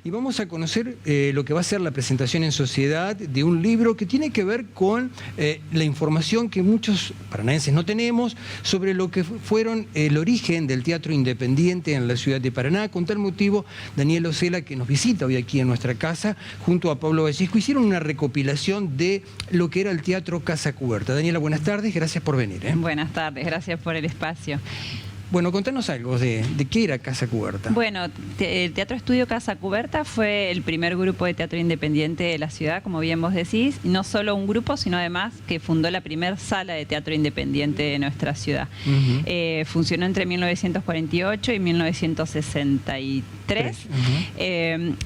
y vamos a conocer lo que va a ser la presentación en sociedad de un libro que tiene que ver con la información que muchos paranaenses no tenemos sobre lo que fueron el origen del teatro independiente en la ciudad de Paraná. Con tal motivo, Daniel Ocela, que nos visita hoy aquí en nuestra casa, junto a Pablo Vallejo, hicieron una recopilación de lo que era el Teatro Casa Cubierta. Daniela, buenas tardes, gracias por venir. Buenas tardes, gracias por el espacio. Bueno, contanos algo de qué era Casa Cubierta. Bueno, el Teatro Estudio Casa Cubierta fue el primer grupo de teatro independiente de la ciudad, como bien vos decís, y no solo un grupo, sino además que fundó la primera sala de teatro independiente de nuestra ciudad. Funcionó entre 1948 y 1963.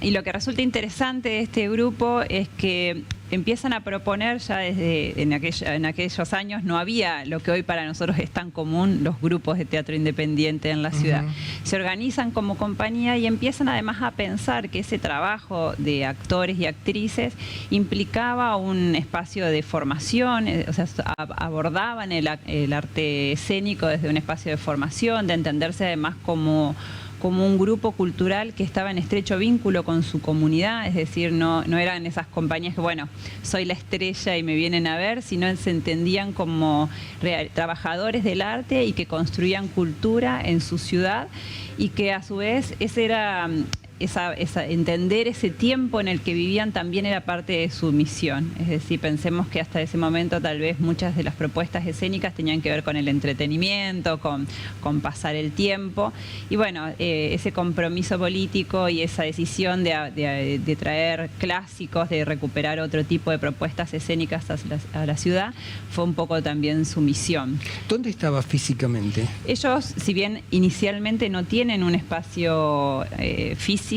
Y lo que resulta interesante de este grupo es que empiezan a proponer ya desde en aquellos años, no había lo que hoy para nosotros es tan común, los grupos de teatro independiente en la ciudad. Se organizan como compañía y empiezan además a pensar que ese trabajo de actores y actrices implicaba un espacio de formación, o sea, abordaban el arte escénico desde un espacio de formación, de entenderse además como un grupo cultural que estaba en estrecho vínculo con su comunidad, es decir, no eran esas compañías que, bueno, soy la estrella y me vienen a ver, sino se entendían como trabajadores del arte y que construían cultura en su ciudad y que a su vez ese era... entender ese tiempo en el que vivían también era parte de su misión. Es decir, pensemos que hasta ese momento tal vez muchas de las propuestas escénicas tenían que ver con el entretenimiento, con pasar el tiempo. Y bueno, ese compromiso político y esa decisión de traer clásicos, de recuperar otro tipo de propuestas escénicas a la ciudad, fue un poco también su misión. ¿Dónde estaba físicamente? Ellos, si bien inicialmente no tienen un espacio físico,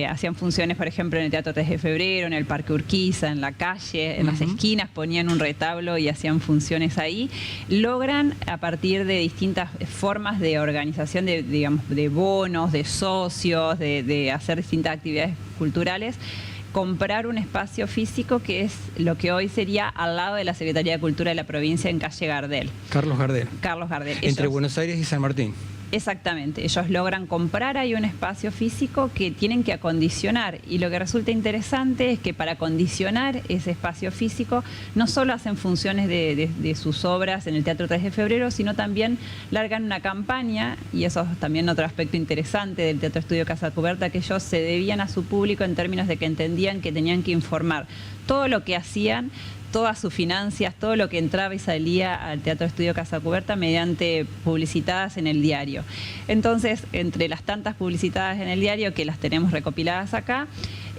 hacían funciones, por ejemplo, en el Teatro 3 de Febrero, en el Parque Urquiza, en la calle, en las esquinas, ponían un retablo y hacían funciones ahí. Logran, a partir de distintas formas de organización, digamos, de bonos, de socios, de hacer distintas actividades culturales, comprar un espacio físico que es lo que hoy sería al lado de la Secretaría de Cultura de la provincia en calle Gardel. Carlos Gardel. Carlos Gardel. Entre Buenos Aires y San Martín. Exactamente, ellos logran comprar ahí un espacio físico que tienen que acondicionar, y lo que resulta interesante es que para acondicionar ese espacio físico no solo hacen funciones de sus obras en el Teatro 3 de Febrero, sino también largan una campaña, y eso es también otro aspecto interesante del Teatro Estudio Casa Cubierta, que ellos se debían a su público en términos de que entendían que tenían que informar todo lo que hacían, todas sus finanzas, todo lo que entraba y salía al Teatro Estudio Casa Cubierta mediante publicitadas en el diario. Entonces, entre las tantas publicitadas en el diario, que las tenemos recopiladas acá,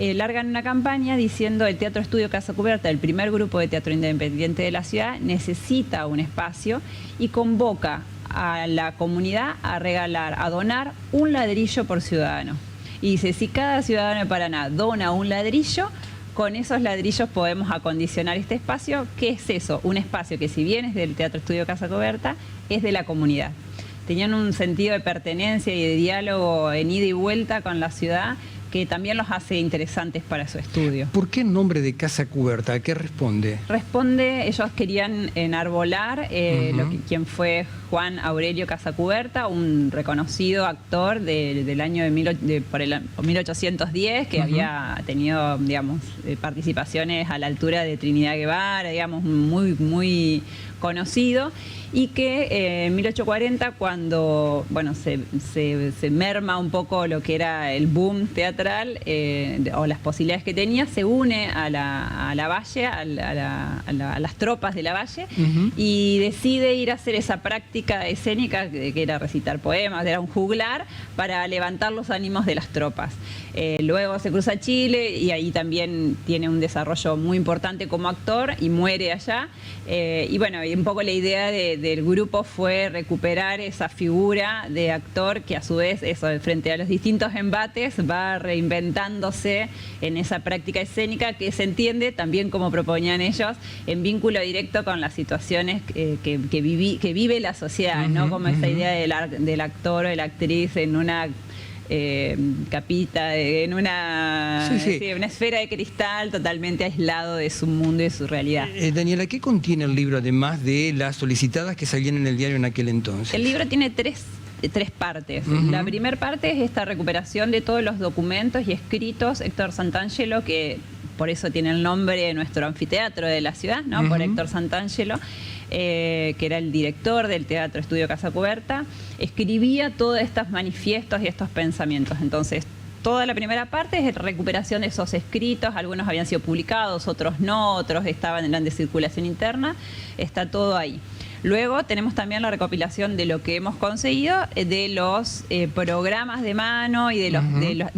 largan una campaña diciendo: el Teatro Estudio Casa Cubierta, el primer grupo de teatro independiente de la ciudad, necesita un espacio, y convoca a la comunidad a regalar, a donar un ladrillo por ciudadano. Y dice, si cada ciudadano de Paraná dona un ladrillo, con esos ladrillos podemos acondicionar este espacio. ¿Qué es eso? Un espacio que, si bien es del Teatro Estudio Casa Cubierta, es de la comunidad. Tenían un sentido de pertenencia y de diálogo en ida y vuelta con la ciudad que también los hace interesantes para su estudio. ¿Por qué el nombre de Casa Cubierta? ¿A qué responde? Responde, ellos querían enarbolar quien fue Juan Aurelio Casa Cubierta, un reconocido actor del año por el 1810, que había tenido, digamos, participaciones a la altura de Trinidad Guevara, digamos, muy conocido, y que en 1840, cuando se merma un poco lo que era el boom teatral o las posibilidades que tenía, se une a la Valle, a las tropas de la Valle, y decide ir a hacer esa práctica escénica que era recitar poemas, era un juglar para levantar los ánimos de las tropas. Luego se cruza a Chile y ahí también tiene un desarrollo muy importante como actor y muere allá. Y bueno, y un poco la idea del grupo fue recuperar esa figura de actor que, a su vez, eso, frente a los distintos embates, va reinventándose en esa práctica escénica que se entiende también, como proponían ellos, en vínculo directo con las situaciones que vive la sociedad, ¿no? Como esa idea del actor o de la actriz en una capita, en una esfera de cristal, totalmente aislado de su mundo y de su realidad. Daniela, ¿qué contiene el libro, además de las solicitadas que salían en el diario en aquel entonces? El libro tiene tres tres partes. Uh-huh. La primera parte es esta recuperación de todos los documentos y escritos. Héctor Santangelo, que por eso tiene el nombre de nuestro anfiteatro de la ciudad, ¿no? Uh-huh. Por Héctor Santangelo, que era el director del Teatro Estudio Casa Cubierta, escribía todos estos manifiestos y estos pensamientos. Entonces, toda la primera parte es recuperación de esos escritos, algunos habían sido publicados, otros no, otros estaban en circulación interna, está todo ahí. Luego tenemos también la recopilación de lo que hemos conseguido, de los programas de mano y de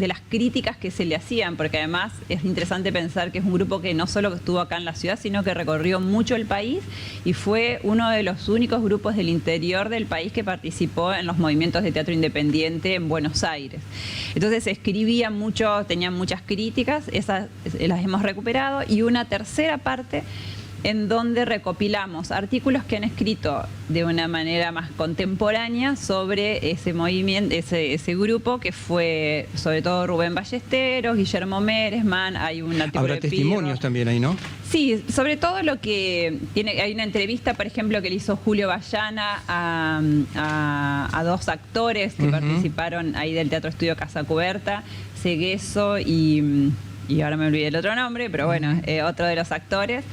las críticas que se le hacían, porque además es interesante pensar que es un grupo que no solo estuvo acá en la ciudad, sino que recorrió mucho el país y fue uno de los únicos grupos del interior del país que participó en los movimientos de teatro independiente en Buenos Aires. Entonces escribían mucho, tenían muchas críticas, esas las hemos recuperado, y una tercera parte en donde recopilamos artículos que han escrito de una manera más contemporánea sobre ese movimiento, ese grupo, que fue sobre todo Rubén Ballesteros, Guillermo Meresman, hay un artículo. Habrá testimonios también ahí, ¿no? Sí, sobre todo lo que tiene, hay una entrevista, por ejemplo, que le hizo Julio Vallana a dos actores que participaron ahí del Teatro Estudio Casa Cubierta, Segueso y ahora me olvidé el otro nombre, pero bueno, otro de los actores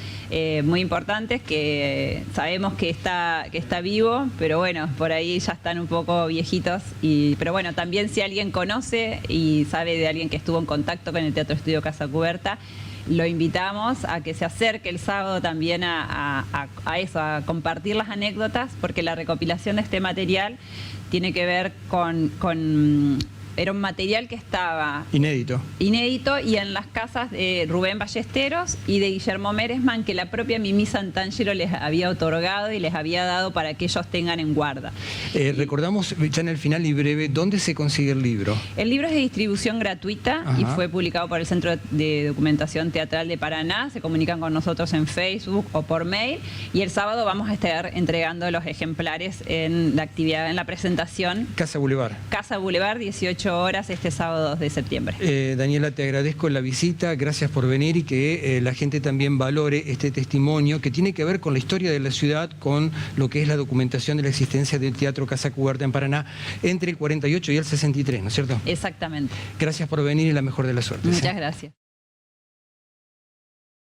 muy importantes que sabemos que está vivo, pero bueno, por ahí ya están un poco viejitos. Pero bueno, también si alguien conoce y sabe de alguien que estuvo en contacto con el Teatro Estudio Casa Cubierta, lo invitamos a que se acerque el sábado también a eso, a compartir las anécdotas, porque la recopilación de este material tiene que ver con era un material que estaba inédito y en las casas de Rubén Ballesteros y de Guillermo Meresman, que la propia Mimi Santangelo les había otorgado y les había dado para que ellos tengan en guarda. Recordamos ya en el final y breve, ¿dónde se consigue el libro? El libro es de distribución gratuita y fue publicado por el Centro de Documentación Teatral de Paraná. Se comunican con nosotros en Facebook o por mail, y el sábado vamos a estar entregando los ejemplares en la actividad, en la presentación. Casa Boulevard. Casa Boulevard, 18 horas este sábado 2 de septiembre. Daniela, te agradezco la visita, gracias por venir, y que la gente también valore este testimonio que tiene que ver con la historia de la ciudad, con lo que es la documentación de la existencia del Teatro Casa Cubierta en Paraná entre el 48 y el 63, ¿no es cierto? Exactamente. Gracias por venir y la mejor de las suertes. Muchas gracias.